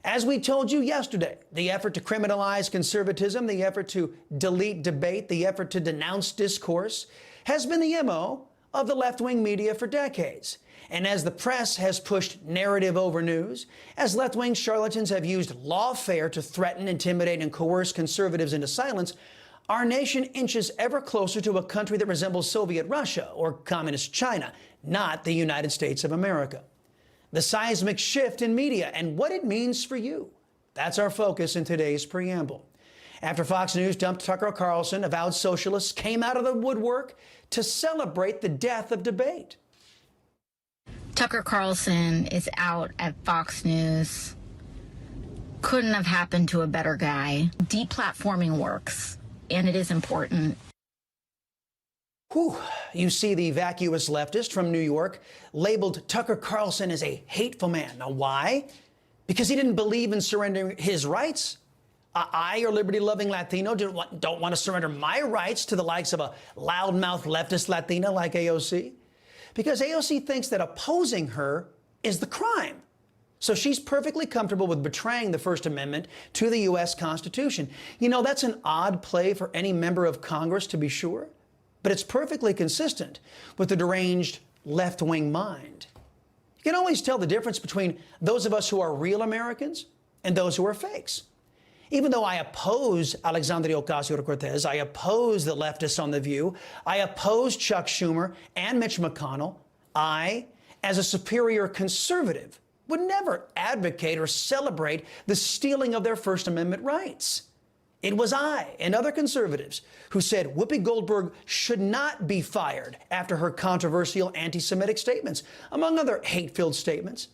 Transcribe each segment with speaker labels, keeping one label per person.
Speaker 1: As we told you yesterday, the effort to criminalize conservatism, the effort to delete debate, the effort to denounce discourse has been the MO of the left-wing media for decades. And as the press has pushed narrative over news, as left-wing charlatans have used lawfare to threaten, intimidate, and coerce conservatives into silence, our nation inches ever closer to a country that resembles Soviet Russia or communist China, not the United States of America. The seismic shift in media and what it means for you. That's our focus in today's preamble. After Fox News dumped Tucker Carlson, avowed socialists came out of the woodwork to celebrate the death of debate.
Speaker 2: Tucker Carlson is out at Fox News. Couldn't have happened to a better guy. Deplatforming works, and it is important.
Speaker 1: Whew. You see the vacuous leftist from New York labeled Tucker Carlson as a hateful man. Now, why? Because he didn't believe in surrendering his rights. I, a liberty-loving Latino, don't want to surrender my rights to the likes of a loudmouth leftist Latina like AOC. Because AOC thinks that opposing her is the crime. So she's perfectly comfortable with betraying the First Amendment to the U.S. Constitution. You know, that's an odd play for any member of Congress, to be sure. But it's perfectly consistent with the deranged left-wing mind. You can always tell the difference between those of us who are real Americans and those who are fakes. Even though I oppose Alexandria Ocasio-Cortez, I oppose the leftists on The View, I oppose Chuck Schumer and Mitch McConnell, I, as a superior conservative, would never advocate or celebrate the stealing of their First Amendment rights. It was I and other conservatives who said Whoopi Goldberg should not be fired after her controversial anti-Semitic statements, among other hate-filled statements.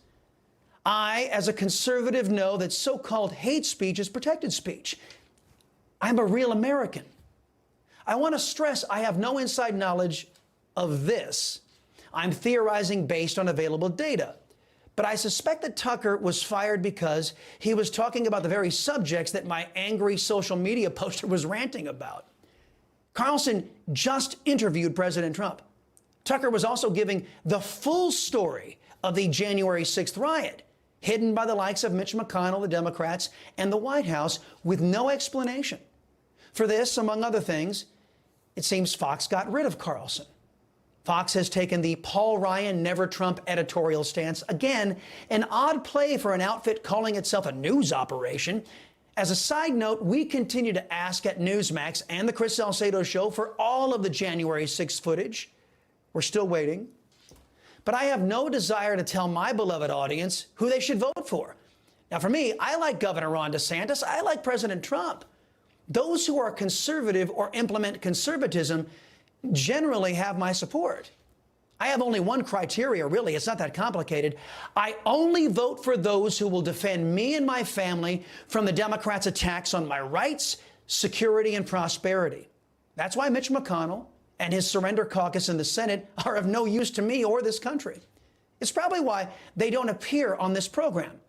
Speaker 1: I, as a conservative, know that so-called hate speech is protected speech. I'm a real American. I want to stress I have no inside knowledge of this. I'm theorizing based on available data. But I suspect that Tucker was fired because he was talking about the very subjects that my angry social media poster was ranting about. Carlson just interviewed President Trump. Tucker was also giving the full story of the January 6th riot, hidden by the likes of Mitch McConnell, the Democrats, and the White House, with no explanation. For this, among other things, it seems Fox got rid of Carlson. Fox has taken the Paul Ryan Never Trump editorial stance. Again, an odd play for an outfit calling itself a news operation. As a side note, we continue to ask at Newsmax and the Chris Salcedo Show for all of the January 6th footage. We're still waiting. But I have no desire to tell my beloved audience who they should vote for. Now, for me, I like Governor Ron DeSantis. I like President Trump. Those who are conservative or implement conservatism generally have my support. I have only one criteria, really. It's not that complicated. I only vote for those who will defend me and my family from the Democrats' attacks on my rights, security, and prosperity. That's why Mitch McConnell and his surrender caucus in the Senate are of no use to me or this country. It's probably why they don't appear on this program.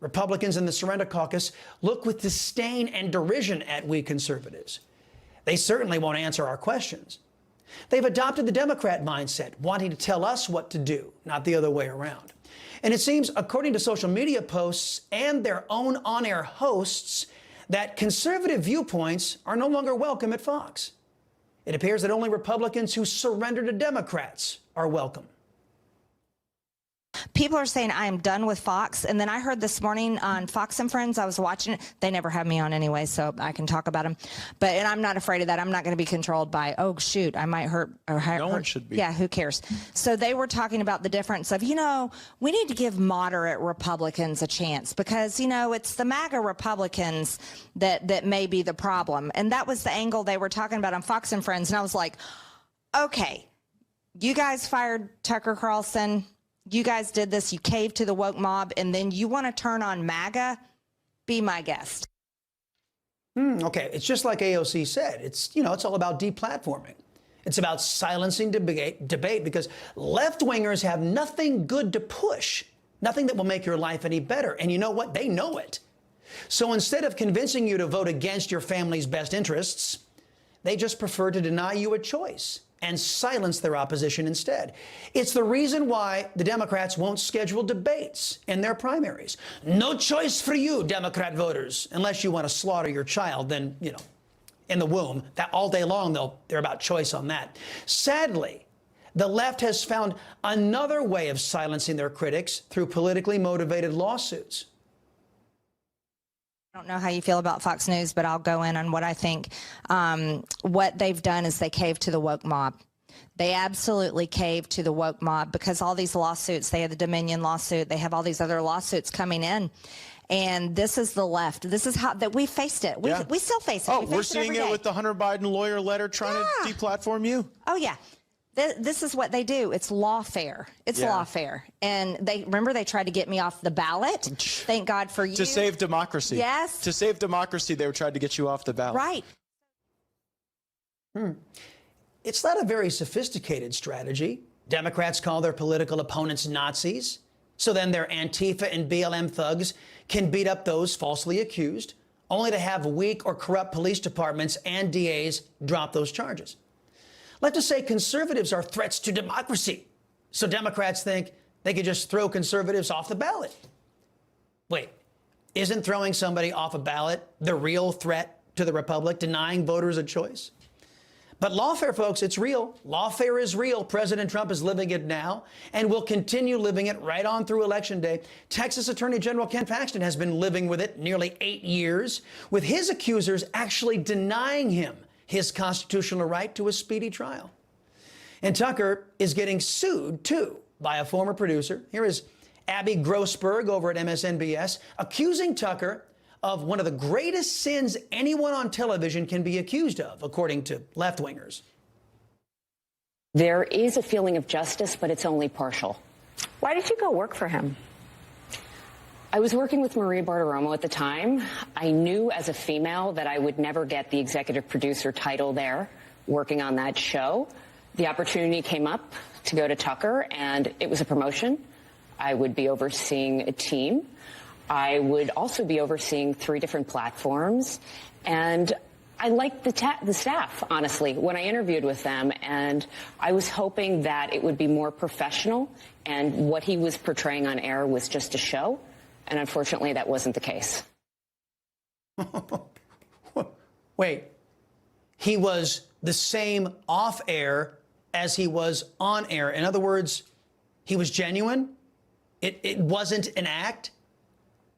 Speaker 1: Republicans in the surrender caucus look with disdain and derision at we conservatives. They certainly won't answer our questions. They've adopted the Democrat mindset, wanting to tell us what to do, not the other way around. And it seems, according to social media posts and their own on-air hosts, that conservative viewpoints are no longer welcome at Fox. It appears that only Republicans who surrender to Democrats are welcome.
Speaker 3: People are saying I am done with Fox. And then I heard this morning on Fox and Friends, I was watching it. They never have me on anyway, so I can talk about them. And I'm not afraid of that. I'm not going to be controlled by, oh, shoot, I might hurt.
Speaker 4: No one should be.
Speaker 3: Yeah, who cares? So they were talking about the difference of, we need to give moderate Republicans a chance because, it's the MAGA Republicans that may be the problem. And that was the angle they were talking about on Fox and Friends. And I was like, okay, you guys fired Tucker Carlson. You guys did this, you caved to the woke mob, and then you want to turn on MAGA? Be my guest.
Speaker 1: Okay, it's just like AOC said. It's all about deplatforming. It's about silencing debate because left-wingers have nothing good to push, nothing that will make your life any better. And you know what? They know it. So instead of convincing you to vote against your family's best interests, they just prefer to deny you a choice. and silence their opposition instead. It's the reason why the Democrats won't schedule debates in their primaries. No choice for you, Democrat voters, unless you want to slaughter your child, then, you know, in the womb. That all day long, though, they're about choice on that. Sadly, the left has found another way of silencing their critics through politically motivated lawsuits.
Speaker 3: I don't know how you feel about Fox News, but I'll go in on what I think. What they've done is they caved to the woke mob. They absolutely caved to the woke mob because all these lawsuits, they have the Dominion lawsuit, they have all these other lawsuits coming in. And this is the left. This is how that we faced it. We still face it.
Speaker 4: Oh, we're seeing it with the Hunter Biden lawyer letter trying to deplatform you.
Speaker 3: Oh, yeah. This is what they do. It's lawfare. It's lawfare. And they remember they tried to get me off the ballot. Thank God for you.
Speaker 4: To save democracy.
Speaker 3: Yes.
Speaker 4: To save democracy, they tried to get you off the ballot.
Speaker 3: Right.
Speaker 1: It's not a very sophisticated strategy. Democrats call their political opponents Nazis, so then their Antifa and BLM thugs can beat up those falsely accused, only to have weak or corrupt police departments and DAs drop those charges. Let's say conservatives are threats to democracy, so Democrats think they could just throw conservatives off the ballot. Wait, isn't throwing somebody off a ballot the real threat to the republic, denying voters a choice? But lawfare, folks, it's real. Lawfare is real. President Trump is living it now and will continue living it right on through Election Day. Texas Attorney General Ken Paxton has been living with it nearly 8 years, with his accusers actually denying him his constitutional right to a speedy trial. And Tucker is getting sued, too, by a former producer. Here is Abby Grossberg over at MSNBS accusing Tucker of one of the greatest sins anyone on television can be accused of, according to left-wingers.
Speaker 5: There is a feeling of justice, but it's only partial.
Speaker 6: Why did you go work for him?
Speaker 5: I was working with Maria Bartiromo at the time. I knew as a female that I would never get the executive producer title there, working on that show. The opportunity came up to go to Tucker, and it was a promotion. I would be overseeing a team. I would also be overseeing 3 different platforms. And I liked the staff, honestly, when I interviewed with them. And I was hoping that it would be more professional, and what he was portraying on air was just a show. And unfortunately, that wasn't the case.
Speaker 1: Wait, he was the same off air as he was on air. In other words, he was genuine. It wasn't an act.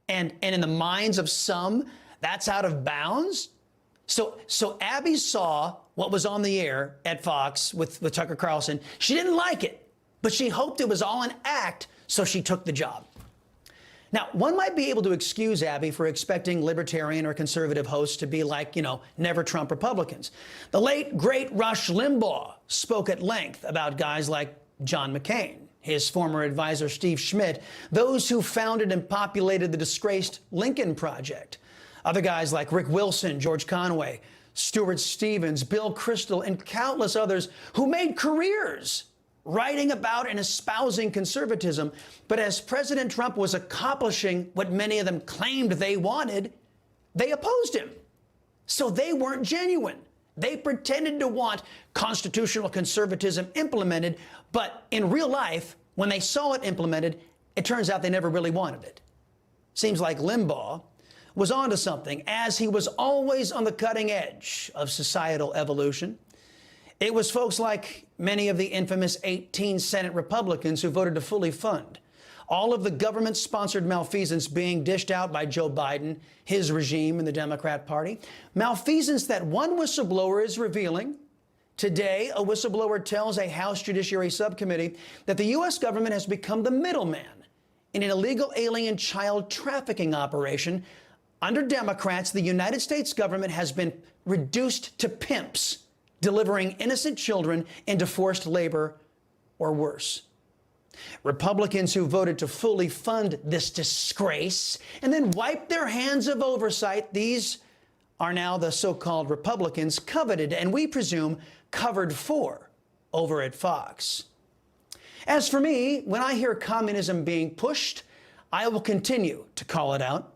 Speaker 1: And in the minds of some, that's out of bounds. So Abby saw what was on the air at Fox with Tucker Carlson. She didn't like it, but she hoped it was all an act, so she took the job. Now, one might be able to excuse Abby for expecting libertarian or conservative hosts to be like, never Trump Republicans. The late, great Rush Limbaugh spoke at length about guys like John McCain, his former advisor Steve Schmidt, those who founded and populated the disgraced Lincoln Project. Other guys like Rick Wilson, George Conway, Stuart Stevens, Bill Kristol, and countless others who made careers writing about and espousing conservatism. But as President Trump was accomplishing what many of them claimed they wanted, they opposed him. So they weren't genuine. They pretended to want constitutional conservatism implemented, but in real life, when they saw it implemented, it turns out they never really wanted it. Seems like Limbaugh was onto something, as he was always on the cutting edge of societal evolution. It was folks like many of the infamous 18 Senate Republicans who voted to fully fund all of the government-sponsored malfeasance being dished out by Joe Biden, his regime, and the Democrat Party. Malfeasance that one whistleblower is revealing. Today, a whistleblower tells a House Judiciary Subcommittee that the U.S. government has become the middleman in an illegal alien child trafficking operation. Under Democrats, the United States government has been reduced to pimps, delivering innocent children into forced labor or worse. Republicans who voted to fully fund this disgrace and then wipe their hands of oversight, these are now the so-called Republicans coveted and we presume covered for over at Fox. As for me, when I hear communism being pushed, I will continue to call it out.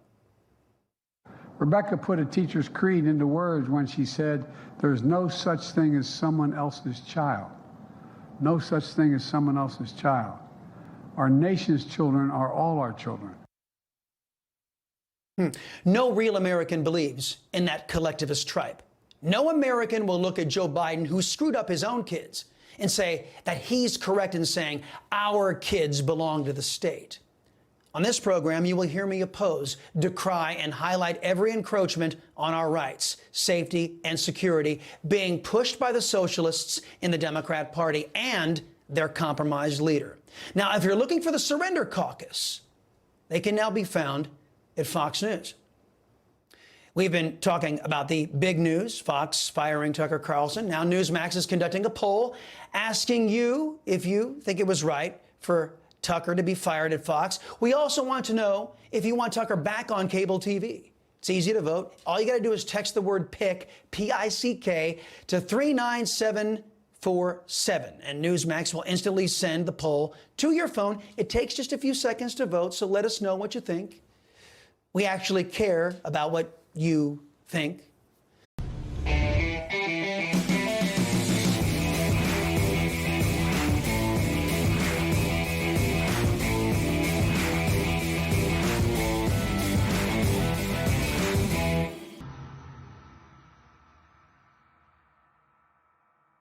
Speaker 7: Rebecca put a teacher's creed into words when she said, "There's no such thing as someone else's child. No such thing as someone else's child. Our nation's children are all our children."
Speaker 1: No real American believes in that collectivist tripe. No American will look at Joe Biden, who screwed up his own kids, and say that he's correct in saying our kids belong to the state. On this program, you will hear me oppose, decry, and highlight every encroachment on our rights, safety, and security being pushed by the socialists in the Democrat Party and their compromised leader. Now, if you're looking for the Surrender Caucus, they can now be found at Fox News. We've been talking about the big news, Fox firing Tucker Carlson. Now Newsmax is conducting a poll asking you if you think it was right for Tucker to be fired at Fox. We also want to know if you want Tucker back on cable TV. It's easy to vote. All you got to do is text the word PICK, P-I-C-K, to 39747, and Newsmax will instantly send the poll to your phone. It takes just a few seconds to vote, so let us know what you think. We actually care about what you think.